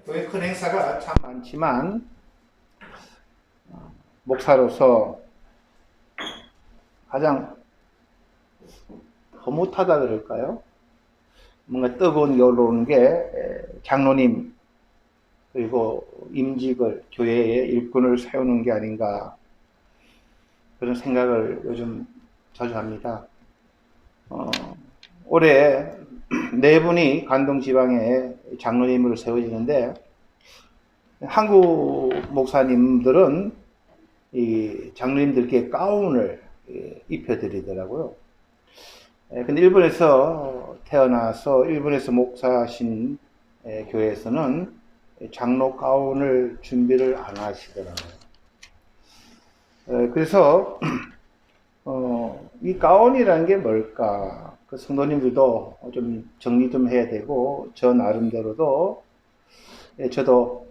교회 큰 행사가 참 많지만 목사로서 가장 허무하다 그럴까요? 뭔가 뜨거운 열이 오는 게 장로님 그리고 임직을 교회의 일꾼을 세우는 게 아닌가 그런 생각을 요즘 자주 합니다. 올해 네 분이 간동 지방에 장로님으로 세워지는데 한국 목사님들은 이 장로님들께 가운을 입혀드리더라고요. 근데 일본에서 태어나서 일본에서 목사신 교회에서는 장로 가운을 준비를 안 하시더라고요. 그래서 이 가운이라는 게 뭘까? 그 성도님들도 좀 정리 좀 해야 되고 저 나름대로도 저도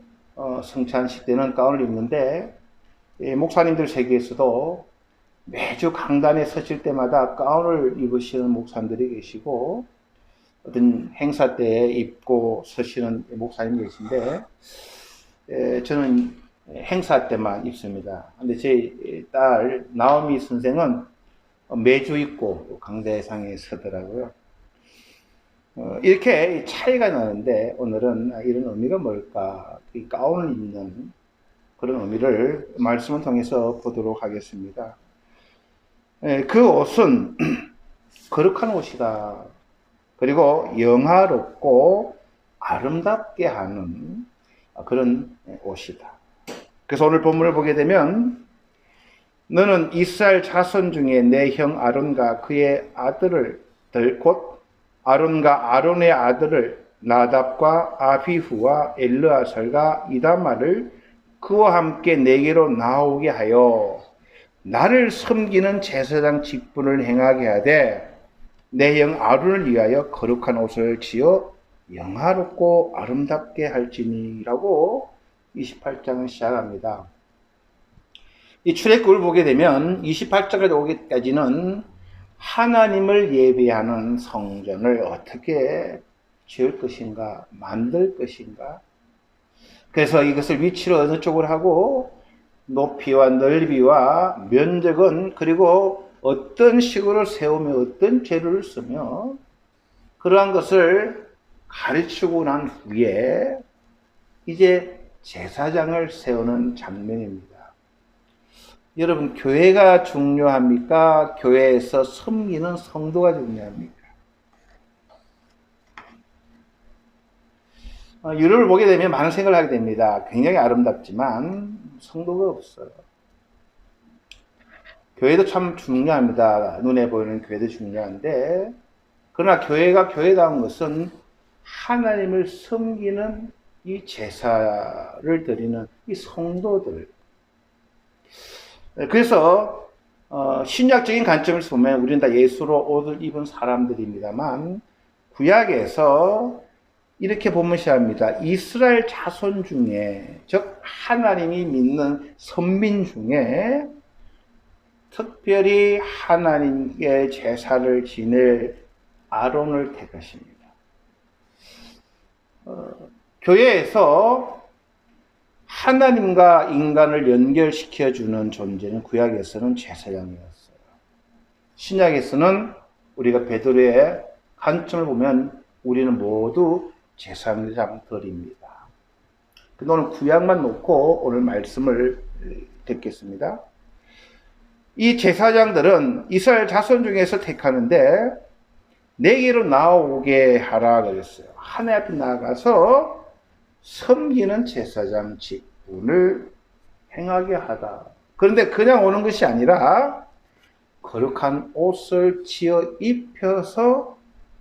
성찬식 때는 가운을 입는데 목사님들 세계에서도 매주 강단에 서실 때마다 가운을 입으시는 목사님들이 계시고 어떤 행사 때 입고 서시는 목사님 계신데 저는 행사 때만 입습니다. 근데 제 딸 나오미 선생은 매주 입고 강대상에 서더라고요. 이렇게 차이가 나는데 오늘은 이런 의미가 뭘까? 이 가운을 입는 그런 의미를 말씀을 통해서 보도록 하겠습니다. 그 옷은 거룩한 옷이다. 그리고 영화롭고 아름답게 하는 그런 옷이다. 그래서 오늘 본문을 보게 되면 너는 이스라엘 자손 중에 내 형 아론과 그의 아들을 곧 아론과 아론의 아들을 나답과 아비후와 엘르아살과 이다마를 그와 함께 내게로 나오게 하여 나를 섬기는 제사장 직분을 행하게 하되 내 형 아론을 위하여 거룩한 옷을 지어 영화롭고 아름답게 할지니라고 28장을 시작합니다. 이 출애굽을 보게 되면 28장까지 오기까지는 하나님을 예배하는 성전을 어떻게 지을 것인가, 만들 것인가. 그래서 이것을 위치를 어느 쪽으로 하고 높이와 넓이와 면적은 그리고 어떤 식으로 세우며 어떤 재료를 쓰며 그러한 것을 가르치고 난 후에 이제 제사장을 세우는 장면입니다. 여러분, 교회가 중요합니까? 교회에서 섬기는 성도가 중요합니까? 유럽을 보게 되면 많은 생각을 하게 됩니다. 굉장히 아름답지만 성도가 없어요. 교회도 참 중요합니다. 눈에 보이는 교회도 중요한데 그러나 교회가 교회다운 것은 하나님을 섬기는 이 제사를 드리는 이 성도들. 그래서 신약적인 관점에서 보면 우리는 다 예수로 옷을 입은 사람들입니다만 구약에서 이렇게 보면 시합니다. 이스라엘 자손 중에 즉 하나님이 믿는 선민 중에 특별히 하나님께 제사를 지낼 아론을 택하십니다. 교회에서 하나님과 인간을 연결시켜주는 존재는 구약에서는 제사장이었어요. 신약에서는 우리가 베드로의 관점을 보면 우리는 모두 제사장들입니다. 근데 오늘 구약만 놓고 오늘 말씀을 듣겠습니다. 이 제사장들은 이스라엘 자손 중에서 택하는데 내게로 나오게 하라 그랬어요. 하나님 앞에 나가서 섬기는 제사장 직분을 행하게 하다. 그런데 그냥 오는 것이 아니라 거룩한 옷을 지어 입혀서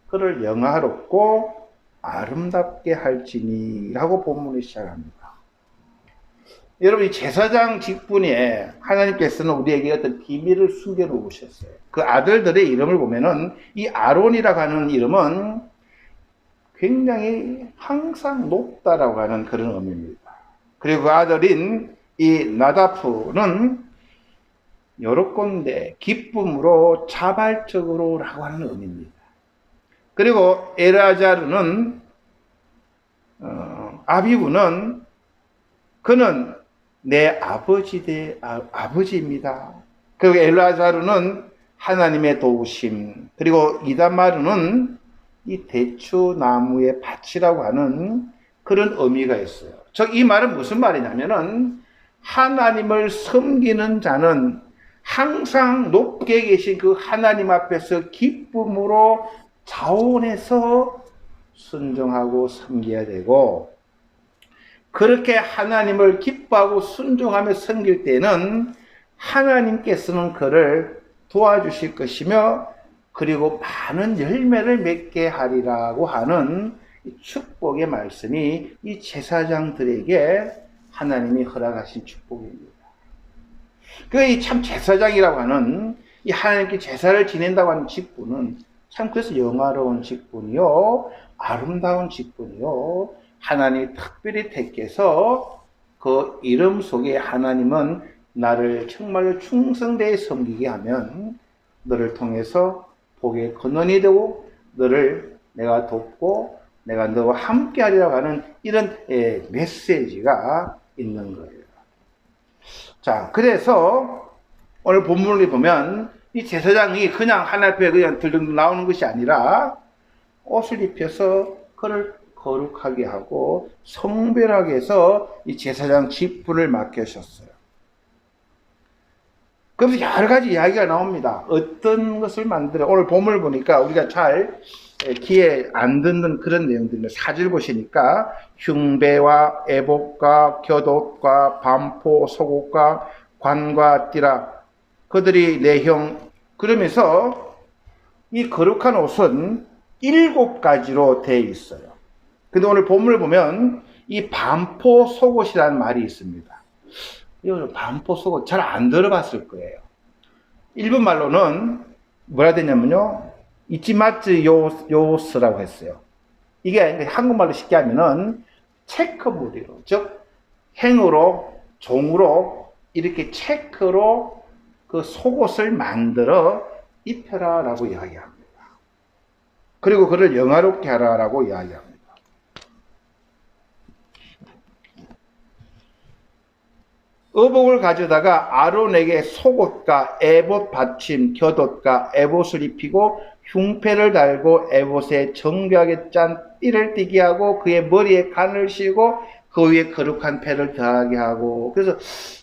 그를 영화롭고 아름답게 할지니라고 본문이 시작합니다. 여러분, 이 제사장 직분에 하나님께서는 우리에게 어떤 비밀을 숨겨놓으셨어요. 그 아들들의 이름을 보면은 이 아론이라고 하는 이름은 굉장히 항상 높다라고 하는 그런 의미입니다. 그리고 그 아들인 이 나다프는 여롭건대 기쁨으로 자발적으로라고 하는 의미입니다. 그리고 엘아자르는 아비후는 그는 내 아버지 대 아버지입니다. 그리고 엘라자르는 하나님의 도우심, 그리고 이다마르는 이 대추나무의 밭이라고 하는 그런 의미가 있어요. 즉 이 말은 무슨 말이냐면은 하나님을 섬기는 자는 항상 높게 계신 그 하나님 앞에서 기쁨으로 자원해서 순종하고 섬겨야 되고, 그렇게 하나님을 기뻐하고 순종하며 섬길 때는 하나님께서는 그를 도와주실 것이며, 그리고 많은 열매를 맺게 하리라고 하는 축복의 말씀이 이 제사장들에게 하나님이 허락하신 축복입니다. 그 참 제사장이라고 하는 이 하나님께 제사를 지낸다고 하는 직분은 참 그래서 영화로운 직분이요, 아름다운 직분이요, 하나님이 특별히 택해서 그 이름 속에 하나님은 나를 정말로 충성되게 섬기게 하면 너를 통해서 복의 근원이 되고 너를 내가 돕고 내가 너와 함께 하리라고 하는 이런 메시지가 있는 거예요. 자, 그래서 오늘 본문을 보면 이 제사장이 그냥 하나님 앞에 그냥 들등 나오는 것이 아니라 옷을 입혀서 그를 거룩하게 하고 성별하게 해서 이 제사장 직분을 맡기셨어요. 그래서 여러 가지 이야기가 나옵니다. 어떤 것을 만들어, 오늘 본문을 보니까 우리가 잘 귀에 안 듣는 그런 내용들인데, 4절 보시니까 흉배와 애복과 곁옷과 반포 속옷과 관과 띠라 그들이 내 형, 그러면서 이 거룩한 옷은 7가지로 되어 있어요. 근데 오늘 본문을 보면 이 반포 속옷이라는 말이 있습니다. 이거는 반포 속옷 잘 안 들어봤을 거예요. 일본 말로는 뭐라 되냐면요, 이치마츠 요스라고 했어요. 이게 한국말로 쉽게 하면은 체크무늬로, 즉 행으로, 종으로 이렇게 체크로 그 속옷을 만들어 입혀라라고 이야기합니다. 그리고 그를 영화롭게 하라라고 이야기합니다. 의복을 가져다가 아론에게 속옷과 에봇 받침, 곁옷과 에봇을 입히고 흉패를 달고 에봇에 정교하게 짠 띠를 띠게 하고 그의 머리에 간을 씌우고 그 위에 거룩한 패를 더하게 하고. 그래서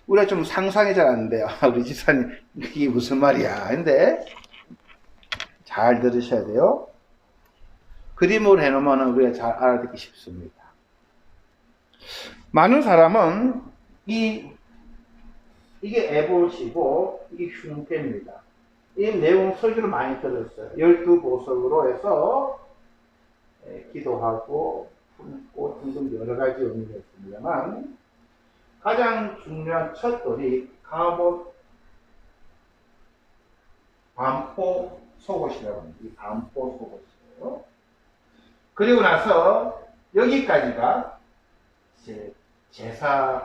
우리가 좀 상상이 잘 안 돼요. 우리 집사님 이게 무슨 말이야. 근데 잘 들으셔야 돼요. 그림으로 해놓으면 우리가 잘 알아듣기 쉽습니다. 많은 사람은 이게 에봇이고 이게 흉패입니다. 이 내용 설교를 많이 들었어요. 12보석으로 해서 기도하고 품고 등등 여러 가지 의미가 있습니다만, 가장 중요한 첫 돌이 갑옷 반포 속옷이라고 합니다. 이 반포 속옷이에요. 그리고 나서 여기까지가 제사를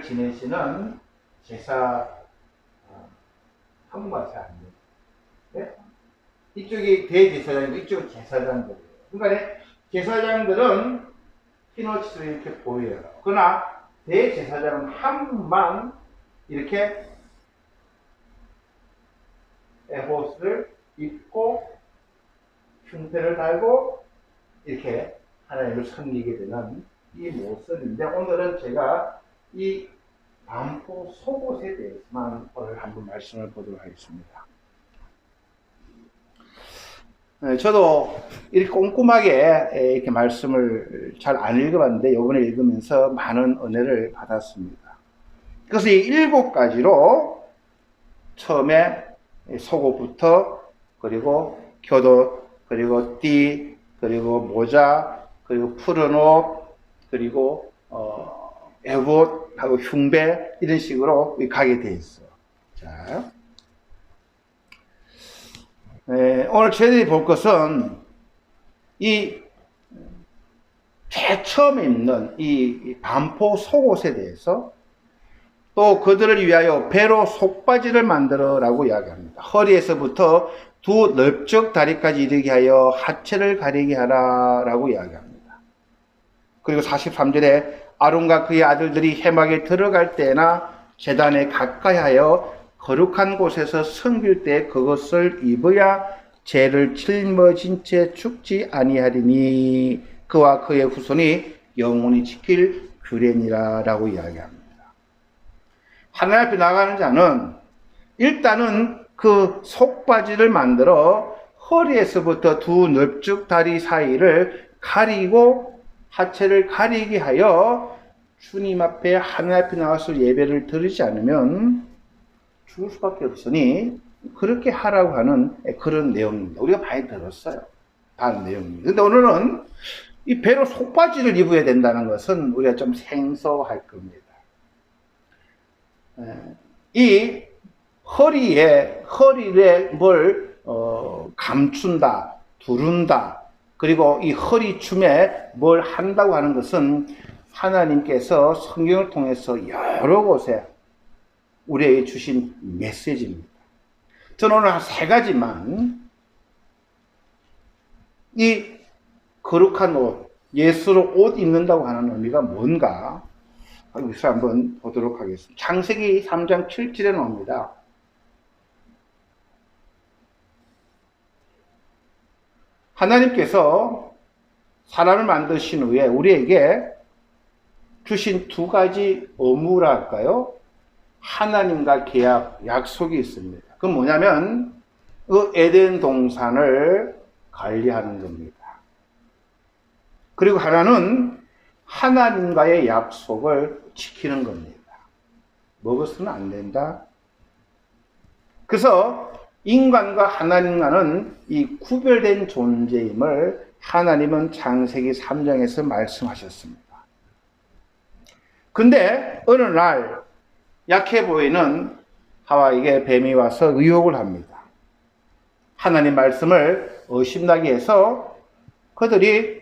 지내시는 제사, 한국말 잘 안 돼요. 네? 이쪽이 대제사장이고 이쪽은 제사장들이에요. 그러니까 제사장들은 흰옷을 이렇게 보여요. 그러나 대제사장은 한 분만 이렇게 에봇을 입고 흉패를 달고 이렇게 하나님을 섬기게 되는 이 모습인데, 오늘은 제가 이 반포 속옷에 대해서만 오늘 한번 말씀을 보도록 하겠습니다. 저도 이렇게 꼼꼼하게 이렇게 말씀을 잘 안 읽어봤는데 이번에 읽으면서 많은 은혜를 받았습니다. 그래서 이 7가지로 처음에 속옷부터, 그리고 곁옷, 그리고 띠, 그리고 모자, 그리고 푸른 옷, 그리고 에봇하고 흉배, 이런 식으로 가게 돼 있어요. 자, 오늘 저희들이 볼 것은 이 제일 처음에 입는 이 반포 속옷에 대해서, 또 그들을 위하여 배로 속바지를 만들어라고 이야기합니다. 허리에서부터 두 넓적 다리까지 이르게 하여 하체를 가리게 하라라고 이야기합니다. 그리고 43절에 아론과 그의 아들들이 회막에 들어갈 때나 제단에 가까이 하여 거룩한 곳에서 섬길 때 그것을 입어야 죄를 짊어진 채 죽지 아니하리니 그와 그의 후손이 영원히 지킬 규례니라 라고 이야기합니다. 하나님 앞에 나가는 자는 일단은 그 속바지를 만들어 허리에서부터 두 넓적 다리 사이를 가리고 하체를 가리게 하여 주님 앞에 하나님 앞에 나와서 예배를 드리지 않으면 죽을 수밖에 없으니 그렇게 하라고 하는 그런 내용입니다. 우리가 많이 들었어요. 다른 내용입니다. 근데 오늘은 이 배로 속바지를 입어야 된다는 것은 우리가 좀 생소할 겁니다. 이 허리를 뭘 감춘다, 두른다, 그리고 이 허리춤에 뭘 한다고 하는 것은 하나님께서 성경을 통해서 여러 곳에 우리에게 주신 메시지입니다. 저는 오늘 한 3가지만 이 거룩한 옷, 예수로 옷 입는다고 하는 의미가 뭔가 여기서 한번 보도록 하겠습니다. 창세기 3장 7절에 나옵니다. 하나님께서 사람을 만드신 후에 우리에게 주신 2가지 의무랄까요? 하나님과 계약, 약속이 있습니다. 그건 뭐냐면 그 에덴 동산을 관리하는 겁니다. 그리고 하나는 하나님과의 약속을 지키는 겁니다. 먹어서는 안 된다. 그래서 인간과 하나님과는 이 구별된 존재임을 하나님은 창세기 3장에서 말씀하셨습니다. 근데 어느 날 약해 보이는 하와에게 뱀이 와서 유혹을 합니다. 하나님 말씀을 의심나게 해서 그들이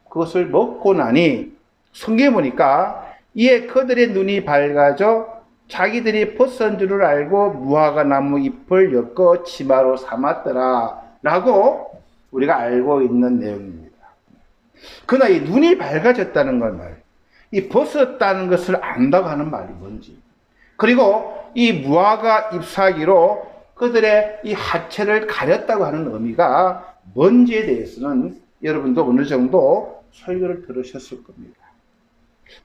그것을 먹고 나니 성경에 보니까 이에 그들의 눈이 밝아져 자기들이 벗은 줄을 알고 무화과 나무 잎을 엮어 치마로 삼았더라 라고 우리가 알고 있는 내용입니다. 그러나 이 눈이 밝아졌다는 건 말이에요. 이 벗었다는 것을 안다고 하는 말이 뭔지, 그리고 이 무화과 잎사귀로 그들의 이 하체를 가렸다고 하는 의미가 뭔지에 대해서는 여러분도 어느 정도 설교를 들으셨을 겁니다.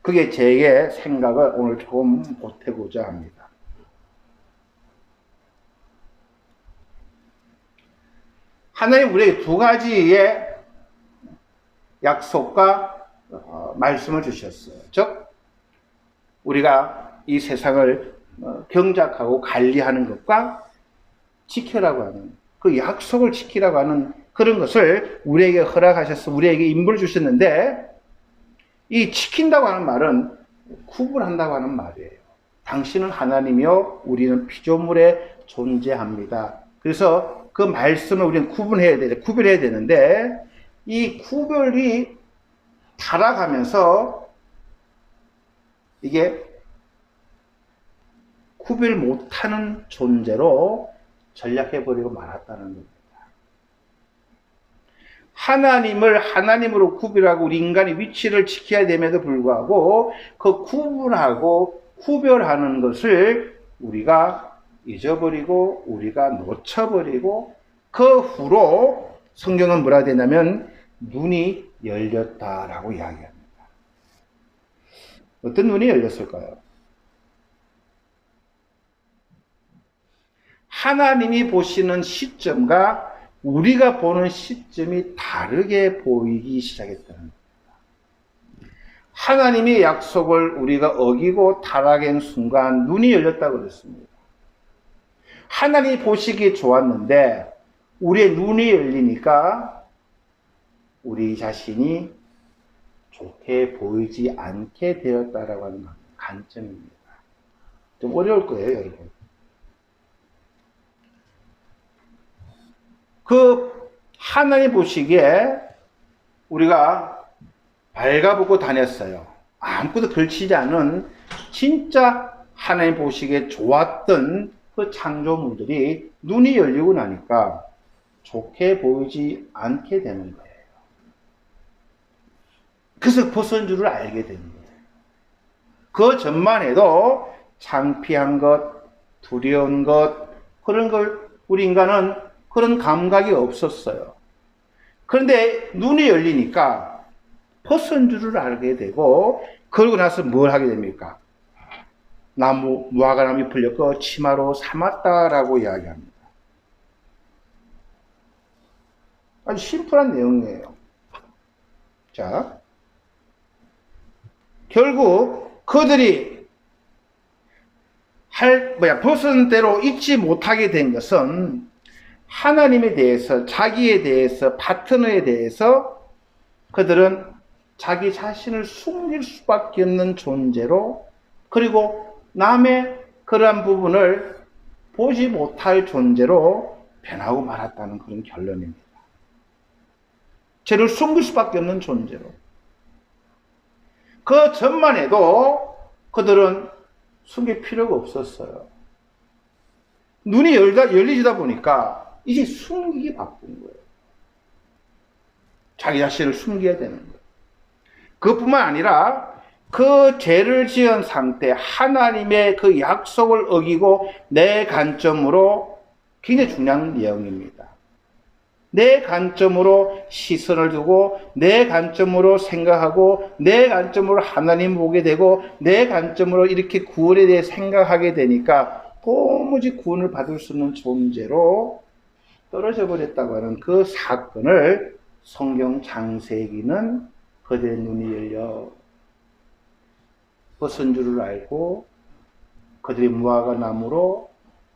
그게 제 생각을 오늘 조금 보태고자 합니다. 하나님 우리에게 2가지의 약속과 말씀을 주셨어요. 즉 우리가 이 세상을 경작하고 관리하는 것과 지키라고 하는 그 약속을 지키라고 하는 그런 것을 우리에게 허락하셔서 우리에게 임무를 주셨는데, 이 지킨다고 하는 말은 구분한다고 하는 말이에요. 당신은 하나님이요 우리는 피조물에 존재합니다. 그래서 그 말씀을 우리는 구별해야 되는데 이 구별이 타락하면서 이게 구별 못하는 존재로 전락해버리고 말았다는 겁니다. 하나님을 하나님으로 구별하고 우리 인간의 위치를 지켜야 됨에도 불구하고 그 구분하고 구별하는 것을 우리가 잊어버리고 우리가 놓쳐버리고 그 후로 성경은 뭐라 되냐면 눈이 열렸다라고 이야기합니다. 어떤 눈이 열렸을까요? 하나님이 보시는 시점과 우리가 보는 시점이 다르게 보이기 시작했다는 겁니다. 하나님의 약속을 우리가 어기고 타락한 순간 눈이 열렸다고 그랬습니다. 하나님이 보시기에 좋았는데 우리의 눈이 열리니까 우리 자신이 좋게 보이지 않게 되었다라고 하는 관점입니다. 좀 어려울 거예요, 여러분. 그 하나님 보시기에 우리가 발가벗고 다녔어요. 아무것도 걸치지 않은 진짜 하나님 보시기에 좋았던 그 창조물들이 눈이 열리고 나니까 좋게 보이지 않게 되는 거예요. 그래서 벗은 줄을 알게 됩니다. 그 전만 해도 창피한 것, 두려운 것, 그런 걸 우리 인간은 그런 감각이 없었어요. 그런데 눈이 열리니까 벗은 줄을 알게 되고, 그러고 나서 뭘 하게 됩니까? 무화과 나무 잎을 엮어 치마로 삼았다라고 이야기합니다. 아주 심플한 내용이에요. 자, 결국 그들이 벗은 대로 잊지 못하게 된 것은 하나님에 대해서, 자기에 대해서, 파트너에 대해서 그들은 자기 자신을 숨길 수밖에 없는 존재로, 그리고 남의 그러한 부분을 보지 못할 존재로 변하고 말았다는 그런 결론입니다. 죄를 숨길 수밖에 없는 존재로. 그 전만 해도 그들은 숨길 필요가 없었어요. 눈이 열리다 보니까 이제 숨기기 바쁜 거예요. 자기 자신을 숨겨야 되는 거예요. 그것뿐만 아니라 그 죄를 지은 상태, 하나님의 그 약속을 어기고, 내 관점으로, 굉장히 중요한 내용입니다. 내 관점으로 시선을 두고, 내 관점으로 생각하고, 내 관점으로 하나님 보게 되고, 내 관점으로 이렇게 구원에 대해 생각하게 되니까 도무지 구원을 받을 수 없는 존재로 떨어져 버렸다고 하는 그 사건을 성경 창세기는 그들의 눈이 열려 벗은 줄을 알고, 그들의 무화과 나무로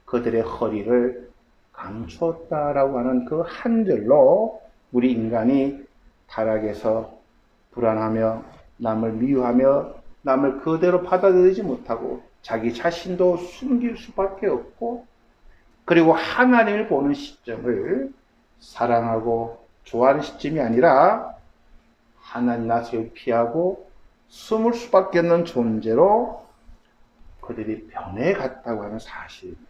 그들의 허리를 감추었다라고 하는 그 한 절로 우리 인간이 타락해서 불안하며, 남을 미워하며, 남을 그대로 받아들이지 못하고 자기 자신도 숨길 수밖에 없고, 그리고 하나님을 보는 시점을 사랑하고 좋아하는 시점이 아니라 하나님 낯을 피하고 숨을 수밖에 없는 존재로 그들이 변해갔다고 하는 사실입니다.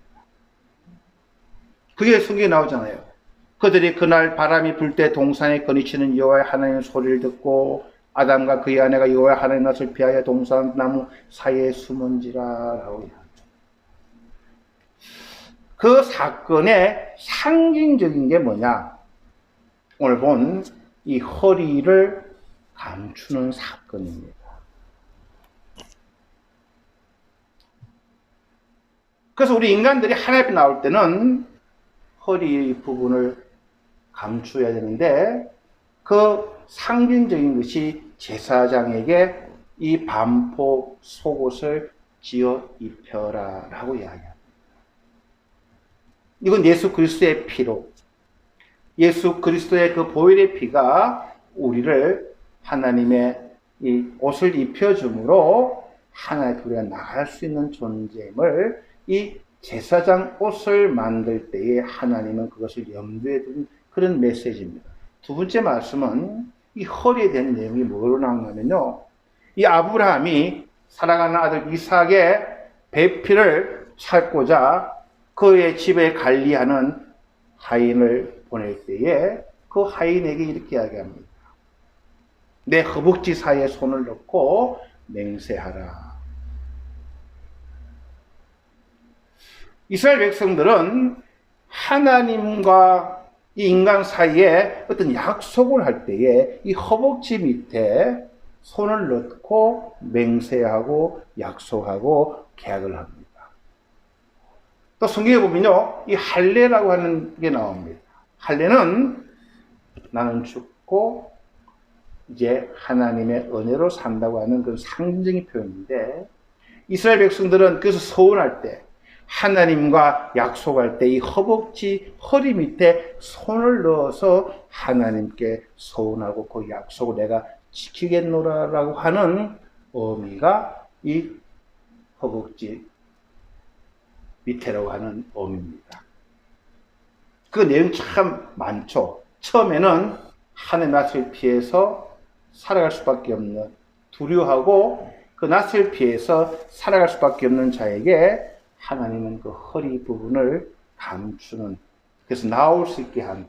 그게 성경에 나오잖아요. 그들이 그날 바람이 불 때 동산에 거니치는 여호와의 하나님의 소리를 듣고 아담과 그의 아내가 여호와의 하나님의 낯을 피하여 동산 나무 사이에 숨은지라라고 이야기합니다. 그 사건의 상징적인 게 뭐냐? 오늘 본 이 허리를 감추는 사건입니다. 그래서 우리 인간들이 하나님 앞에 나올 때는 허리 부분을 감추어야 되는데, 그 상징적인 것이 제사장에게 이 반포 속옷을 지어 입혀라 라고 이야기합니다. 이건 예수 그리스도의 피로, 예수 그리스도의 그 보혈의 피가 우리를 하나님의 이 옷을 입혀줌으로 하나님의 우리가 나갈 수 있는 존재임을, 이 제사장 옷을 만들 때에 하나님은 그것을 염두에 둔 그런 메시지입니다. 두 번째 말씀은 이 허리에 대한 내용이 뭐로 나오냐면요, 이 아브라함이 사랑하는 아들 이삭의 배필을 찾고자 그의 집에 관리하는 하인을 보낼 때에 그 하인에게 이렇게 이야기합니다. 내 허벅지 사이에 손을 넣고 맹세하라. 이스라엘 백성들은 하나님과 이 인간 사이에 어떤 약속을 할 때에 이 허벅지 밑에 손을 넣고 맹세하고 약속하고 계약을 합니다. 또 성경에 보면요, 이 할례라고 하는 게 나옵니다. 할례는 나는 죽고 이제 하나님의 은혜로 산다고 하는 그런 상징적인 표현인데, 이스라엘 백성들은 그래서 서원할 때, 하나님과 약속할 때 이 허벅지, 허리 밑에 손을 넣어서 하나님께 서원하고 그 약속을 내가 지키겠노라라고 하는 의미가 이 허벅지 밑에라고 하는 의미입니다. 그 내용 참 많죠. 처음에는 하나님의 낯을 피해서 살아갈 수밖에 없는, 두려워하고 그 낯을 피해서 살아갈 수밖에 없는 자에게 하나님은 그 허리 부분을 감추는, 그래서 나올 수 있게 한.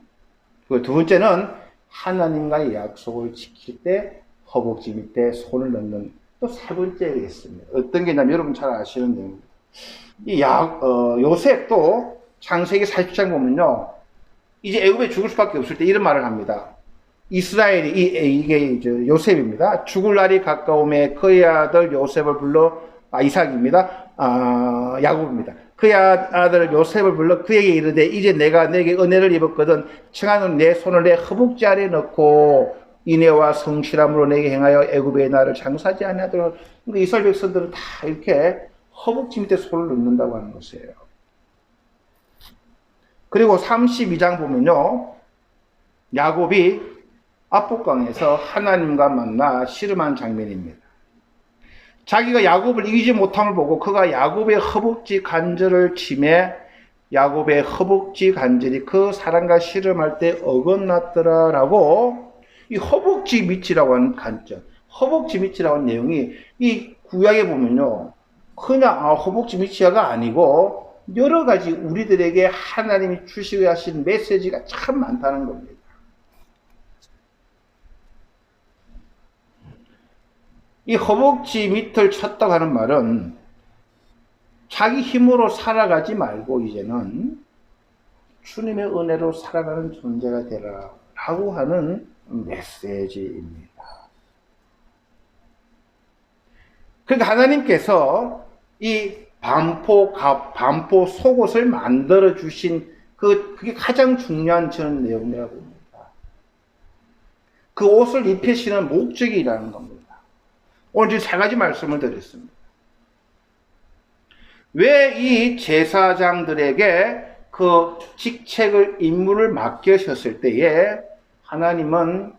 그 두 번째는 하나님과의 약속을 지킬 때 허벅지 밑에 손을 넣는 또 세 번째가 있습니다. 어떤 게 있냐면 여러분 잘 아시는 내용입니다. 요셉도 창세기 40장 보면요. 이제 애굽에 죽을 수밖에 없을 때 이런 말을 합니다. 이스라엘이, 이게 이제 요셉입니다. 죽을 날이 가까움에 그의 아들 요셉을 불러, 이삭입니다. 야곱입니다. 그의 아들 요셉을 불러 그에게 이르되 이제 내가 내게 은혜를 입었거든 청하는 내 손을 내 허벅지 아래에 넣고 인애와 성실함으로 내게 행하여 애굽의 나를 장사하지 아니하도록. 그러니까 이스라엘 백성들은 다 이렇게 허벅지 밑에 손을 넣는다고 하는 것이에요. 그리고 32장 보면요. 야곱이 압복강에서 하나님과 만나 씨름한 장면입니다. 자기가 야곱을 이기지 못함을 보고 그가 야곱의 허벅지 관절을 치매 야곱의 허벅지 관절이 그 사람과 씨름할 때 어긋났더라라고 이 허벅지 밑이라고 하는 관절, 허벅지 밑이라고 하는 내용이 이 구약에 보면요. 그냥 허벅지 밑이야가 아니고 여러 가지 우리들에게 하나님이 주시고 하신 메시지가 참 많다는 겁니다. 이 허벅지 밑을 쳤다고 하는 말은 자기 힘으로 살아가지 말고 이제는 주님의 은혜로 살아가는 존재가 되라 라고 하는 메시지입니다. 그러니까 하나님께서 이 반포 속옷을 만들어 주신 그게 가장 중요한 저는 내용이라고 봅니다. 그 옷을 입히시는 목적이라는 겁니다. 오늘 지금 세 가지 말씀을 드렸습니다. 왜 이 제사장들에게 그 직책을, 임무를 맡기셨을 때에 하나님은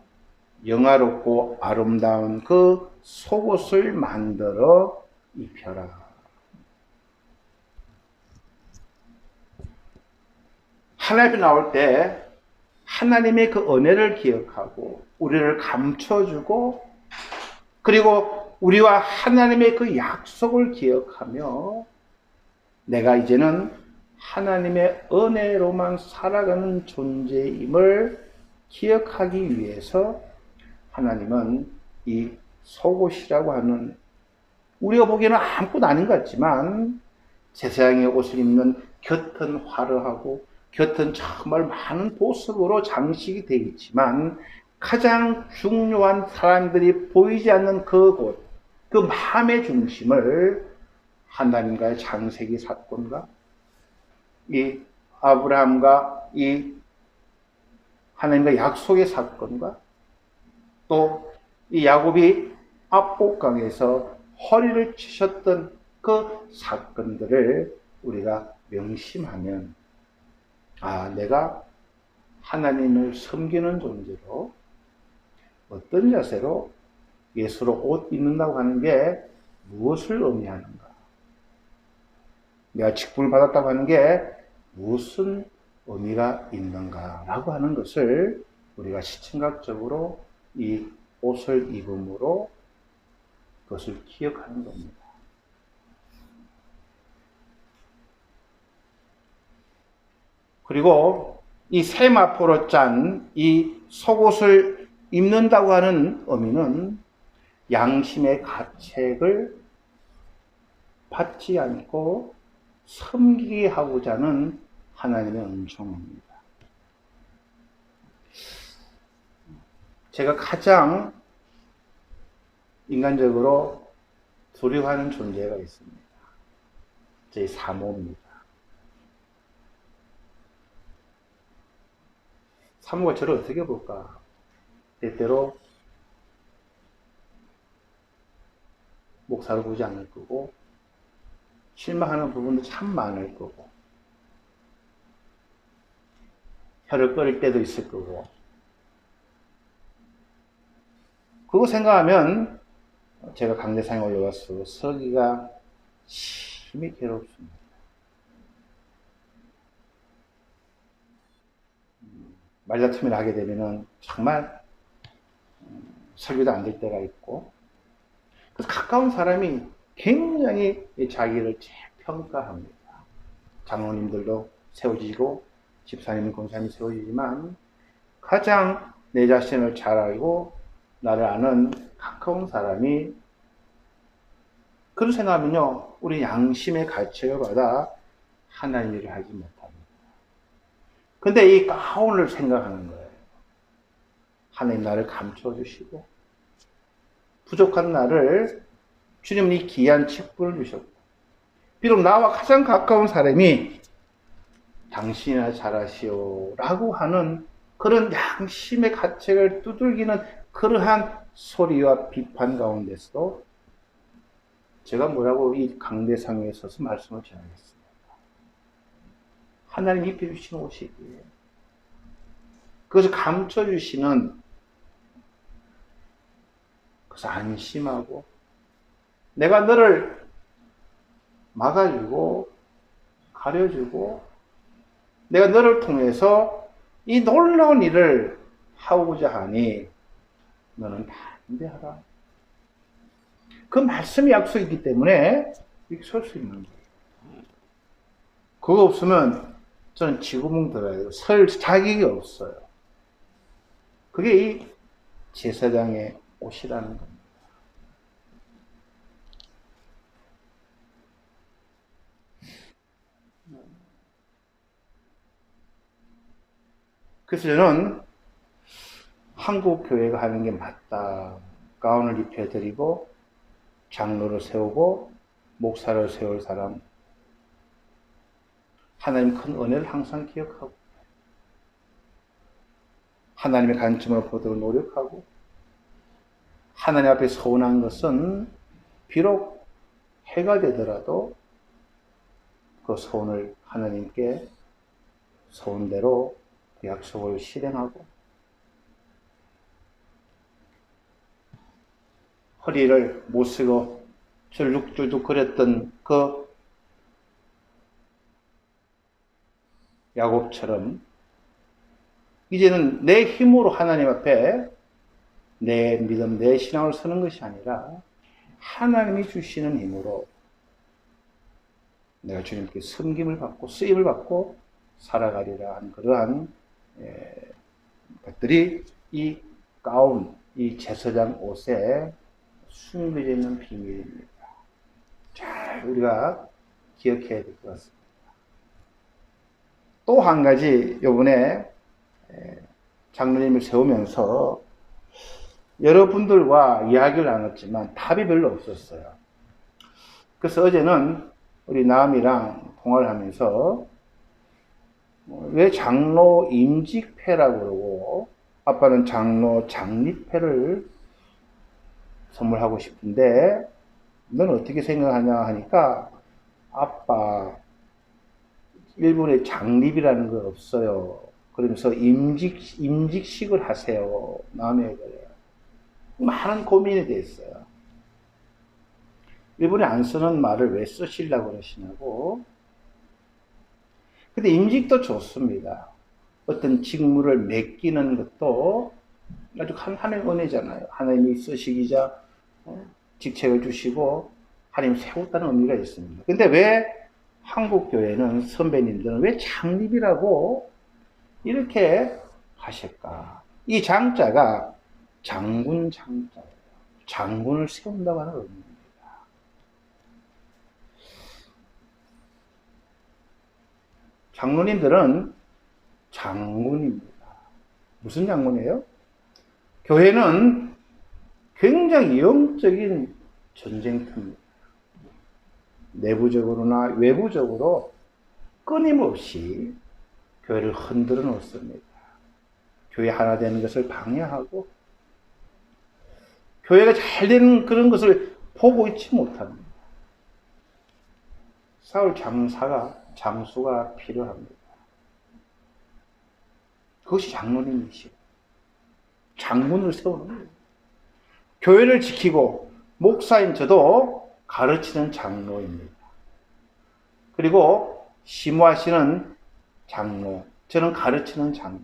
영화롭고 아름다운 그 속옷을 만들어 입혀라. 하나님 앞에 나올 때 하나님의 그 은혜를 기억하고 우리를 감춰주고 그리고 우리와 하나님의 그 약속을 기억하며 내가 이제는 하나님의 은혜로만 살아가는 존재임을 기억하기 위해서 하나님은 이 속옷이라고 하는 우리가 보기에는 아무것도 아닌 것 같지만 제사장의 옷을 입는 곁은 화려하고 곁은 정말 많은 보석으로 장식이 되어 있지만 가장 중요한 사람들이 보이지 않는 그곳, 그 마음의 중심을 하나님과의 창세기 사건과 이 아브라함과 이 하나님과 약속의 사건과 또 이 야곱이 압복강에서 허리를 치셨던 그 사건들을 우리가 명심하면 내가 하나님을 섬기는 존재로 어떤 자세로 예수로 옷 입는다고 하는 게 무엇을 의미하는가? 내가 직분을 받았다고 하는 게 무슨 의미가 있는가라고 하는 것을 우리가 시청각적으로 이 옷을 입음으로 그것을 기억하는 겁니다. 그리고 이 세마포로 짠 이 속옷을 입는다고 하는 의미는 양심의 가책을 받지 않고 섬기게 하고자 하는 하나님의 은총입니다. 제가 가장 인간적으로 두려워하는 존재가 있습니다. 제 사모입니다. 사모가 저를 어떻게 볼까? 때때로 목사를 보지 않을 거고 실망하는 부분도 참 많을 거고 혀를 끓일 때도 있을 거고 그거 생각하면 제가 강대상에 올라가서 서기가 심히 괴롭습니다. 말다툼을 하게 되면은 정말 설교도 안 될 때가 있고 그래서 가까운 사람이 굉장히 자기를 재평가합니다. 장로님들도 세워지고 집사님, 권사님이 세워지지만 가장 내 자신을 잘 알고 나를 아는 가까운 사람이 그런 생각하면요, 우리 양심의 가책을 받아 하나님 일을 하지 못합니다. 근데 이 가운을 생각하는 거예요. 하나님 나를 감춰주시고 부족한 나를 주님은 이 귀한 직분을 주셨고, 비록 나와 가장 가까운 사람이 당신이나 잘하시오 라고 하는 그런 양심의 가책을 두들기는 그러한 소리와 비판 가운데서도 제가 뭐라고 이 강대상에 서서 말씀을 전하겠습니다. 하나님 입혀주시는 옷이기에 그것을 감춰주시는, 그래서 안심하고 내가 너를 막아주고 가려주고 내가 너를 통해서 이 놀라운 일을 하고자 하니 너는 담대하라. 그 말씀이 약속이기 때문에 이렇게 설 수 있는 거예요. 그거 없으면 저는 지구멍 들어요. 설 자격이 없어요. 그게 이 제사장의 옷이라는 겁니다. 그래서 저는 한국 교회가 하는 게 맞다. 가운을 입혀드리고 장로를 세우고 목사를 세울 사람, 하나님 큰 은혜를 항상 기억하고 하나님의 관점을 보도록 노력하고, 하나님 앞에 서운한 것은 비록 해가 되더라도 그 서운을 하나님께 서운대로 그 약속을 실행하고, 허리를 못 쓰고 절룩절룩 거렸던 그 야곱처럼 이제는 내 힘으로 하나님 앞에 내 믿음, 내 신앙을 서는 것이 아니라 하나님이 주시는 힘으로 내가 주님께 섬김을 받고 쓰임을 받고 살아가리라 하는 그러한 것들이 이 가운, 이 제사장 옷에 숨겨져 있는 비밀입니다. 잘 우리가 기억해야 될 것 같습니다. 또 한 가지, 요번에 장로님을 세우면서 여러분들과 이야기를 나눴지만 답이 별로 없었어요. 그래서 어제는 우리 남이랑 통화를 하면서 왜 장로 임직패라고 그러고 아빠는 장로 장립패를 선물하고 싶은데 넌 어떻게 생각하냐 하니까, 아빠 일본에 장립이라는 거 없어요. 그러면서 임직식을 하세요. 남의 그래요. 많은 고민이 됐어요. 일본에 안 쓰는 말을 왜 쓰시려고 그러시냐고. 근데 임직도 좋습니다. 어떤 직무를 맡기는 것도 아주 하나님의 은혜잖아요. 하나님이 쓰시기자 직책을 주시고 하나님 세웠다는 의미가 있습니다. 근데 왜 한국 교회는, 선배님들은 왜 장립이라고 이렇게 하실까? 이 장자가 장군 장자예요. 장군을 세운다고 하는 의미입니다. 장로님들은 장군입니다. 무슨 장군이에요? 교회는 굉장히 영적인 전쟁터입니다. 내부적으로나 외부적으로 끊임없이 교회를 흔들어 놓습니다. 교회 하나 되는 것을 방해하고 교회가 잘 되는 그런 것을 보고 있지 못합니다. 싸울 장수가 필요합니다. 그것이 장로님이시고 장군을 세우는 거예요. 교회를 지키고 목사인 저도 가르치는 장로입니다. 그리고 심호하시는 장로, 저는 가르치는 장로,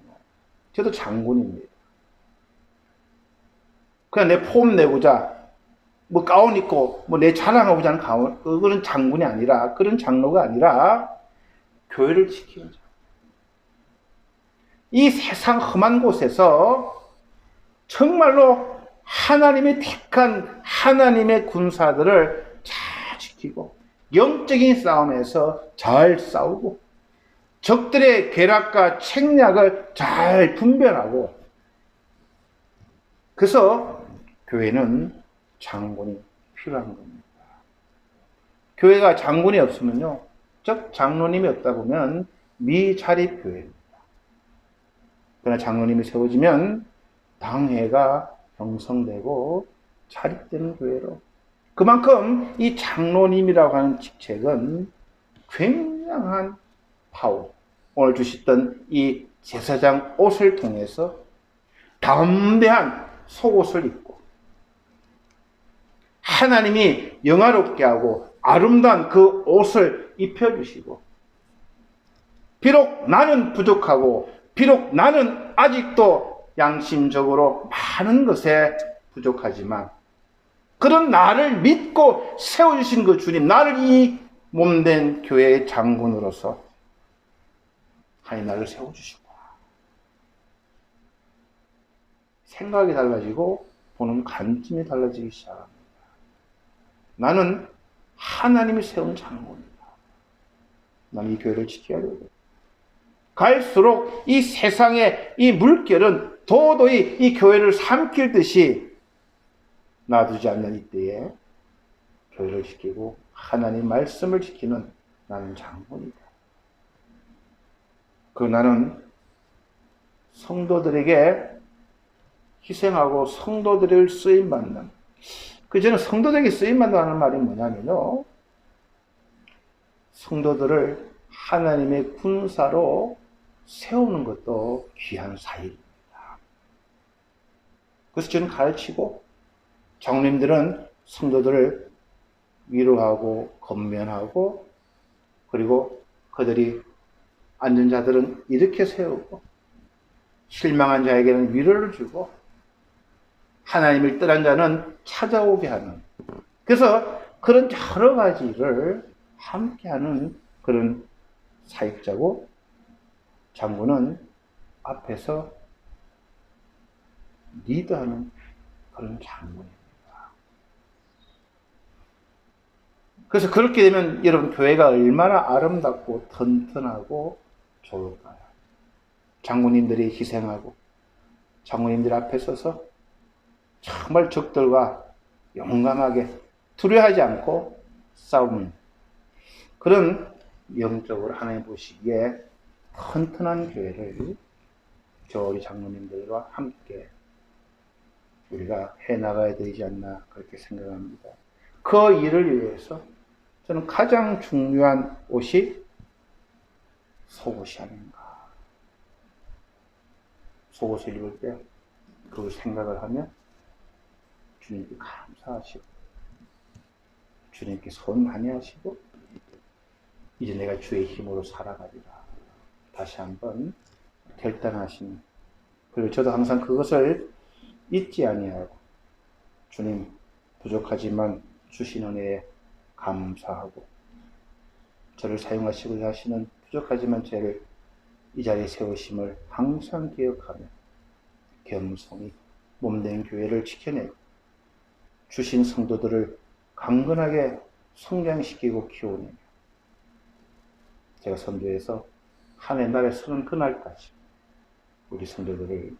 저도 장군입니다. 그냥 내 폼 내고자 뭐 가운 입고 뭐 내 자랑하고자 하는 가운, 그거는 장군이 아니라, 그런 장로가 아니라 교회를 지키는 장로. 이 세상 험한 곳에서 정말로 하나님의 택한 하나님의 군사들을 잘 지키고 영적인 싸움에서 잘 싸우고 적들의 계략과 책략을 잘 분별하고, 그래서 교회는 장군이 필요한 겁니다. 교회가 장군이 없으면요, 즉 장로님이 없다 보면 미자립교회입니다. 그러나 장로님이 세워지면 당회가 형성되고 자립되는 교회로, 그만큼 이 장로님이라고 하는 직책은 굉장한 파워, 오늘 주셨던 이 제사장 옷을 통해서 담대한 속옷을 입고 하나님이 영화롭게 하고 아름다운 그 옷을 입혀주시고, 비록 나는 부족하고 비록 나는 아직도 양심적으로 많은 것에 부족하지만 그런 나를 믿고 세워주신 그 주님, 나를 이 몸된 교회의 장군으로서 하나님 나를 세워주시고, 생각이 달라지고 보는 관점이 달라지기 시작합니다. 나는 하나님이 세운 장군이다. 나는 이 교회를 지켜야 되고, 갈수록 이 세상의 이 물결은 도저히 이 교회를 삼킬 듯이 놔두지 않는 이때에 교회를 지키고 하나님 말씀을 지키는 나는 장군이다. 그 나는 성도들에게 희생하고 성도들을 쓰임받는, 저는 성도들에게 쓰임받는다는 말이 뭐냐면요, 성도들을 하나님의 군사로 세우는 것도 귀한 사역입니다. 그래서 저는 가르치고, 장로님들은 성도들을 위로하고 건면하고, 그리고 그들이 앉은 자들은 이렇게 세우고, 실망한 자에게는 위로를 주고, 하나님을 떠난 자는 찾아오게 하는, 그래서 그런 여러 가지 일을 함께하는 그런 사역자고, 장군은 앞에서 리드하는 그런 장군입니다. 그래서 그렇게 되면 여러분, 교회가 얼마나 아름답고 튼튼하고 좋을까요? 장군님들이 희생하고 장군님들 앞에 서서 정말 적들과 용감하게 두려워하지 않고 싸우는 그런 영적으로 하나님 보시기에 튼튼한 교회를 우리 장로님들과 함께 우리가 해나가야 되지 않나 그렇게 생각합니다. 그 일을 위해서 저는 가장 중요한 옷이 속옷이 아닌가. 속옷을 입을 때 그 생각을 하면 주님께 감사하시고, 주님께 손 많이 하시고, 이제 내가 주의 힘으로 살아가리라 다시 한번 결단하시는, 그리고 저도 항상 그것을 잊지 아니하고 주님 부족하지만 주신 은혜에 감사하고, 저를 사용하시고자 하시는 부족하지만 저를 이 자리에 세우심을 항상 기억하며 겸손히 몸된 교회를 지켜내고 주신 성도들을 강건하게 성장시키고 키워내며 제가 선교해서 하나님 나라에 서는 그날까지 우리 성도들을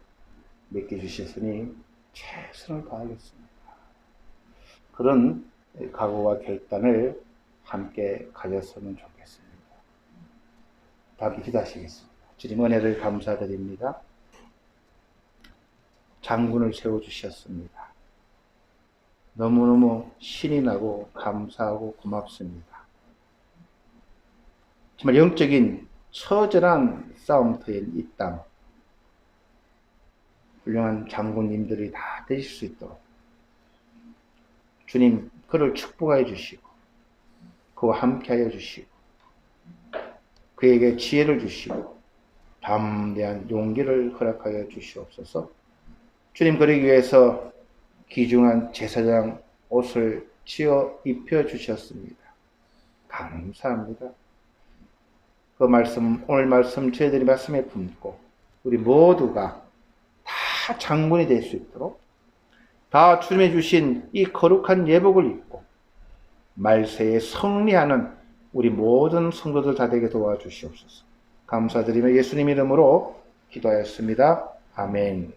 맡겨주셨으니 최선을 다하겠습니다. 그런 각오와 결단을 함께 가졌으면 좋겠습니다. 다 기도하시겠습니다. 주님 은혜를 감사드립니다. 장군을 세워주셨습니다. 너무너무 신이 나고 감사하고 고맙습니다. 정말 영적인 처절한 싸움터인 이 땅, 훌륭한 장군님들이 다 되실 수 있도록 주님 그를 축복하여 주시고 그와 함께하여 주시고 그에게 지혜를 주시고 담대한 용기를 허락하여 주시옵소서. 주님 그러기 위해서 귀중한 제사장 옷을 지어 입혀 주셨습니다. 감사합니다. 그 말씀, 오늘 말씀 저희들이 말씀에 품고 우리 모두가 다 장군이 될 수 있도록 다 주님이 주신 이 거룩한 예복을 입고 말세에 승리하는 우리 모든 성도들 다 되게 도와주시옵소서. 감사드리며 예수님 이름으로 기도하였습니다. 아멘.